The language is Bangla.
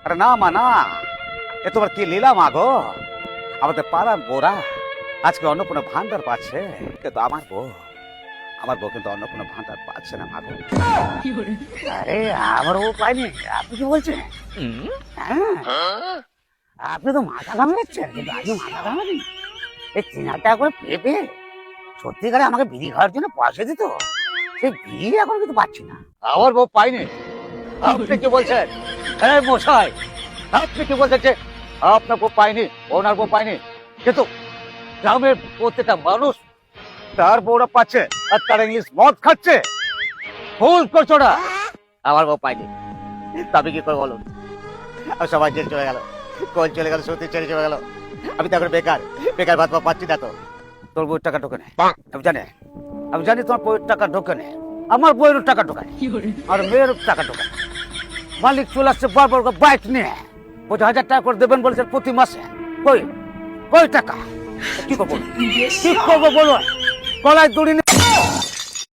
আরে না মা না, এ তোমার কি লীলা মা গো। আমাদের পাড়ার বোরা আজকে অন্নপূর্ণা ভান্ডার পাচ্ছে, কিন্তু আমার বউ কিন্তু অন্নপূর্ণা ভান্ডার পাচ্ছে না মা গো। আরে আমার বউ পাইনি, আপনি কি বলছেন? হ্যাঁ, আপনি তো মাথা ঘামাচ্ছেন, কিন্তু আমি মাথা ঘামানি। এই 3,000 টাকা করে পেয়ে সত্যিকারে আমাকে বিড়ি খাওয়ার জন্য পয়সা দিত, সেই বিড়ি এখন কিন্তু পাচ্ছি না। আমার বউ পাইনি। আপনি কি বলছেন? হ্যাঁ মশাই, আপনি কি বলছেন যে আপনার বউ পাইনি, ওনার বউ পাইনি, কিন্তু গ্রামের প্রত্যেকটা মানুষ তার বউরা পাচ্ছে আর তার ইংলিশ মদ খাচ্ছে। ভুল করছো না, আমার বউ পাইনি। তবে কি করে বলুন? আর সবাই জেল চলে গেল, কোল চলে গেল, সত্যি ছেড়ে চলে গেল। আমি তো এখন বেকার ভাত পাচ্ছি না তো। তোর বউয়ের টাকা ঢোকে নেই, আমি জানি তোমার বউয়ের টাকা ঢোকে নেই, আমার বউয়ের টাকা ঢোকায় আর মেয়ের টাকা ঢোকায়। মালিক চলে আসছে বড় বড় বাইক নিয়ে, 50,000 টাকা করে দেবেন বলেছেন প্রতি মাসে। কই কই টাকা? কি করবো বলুন, গলায় দড়ি নিয়ে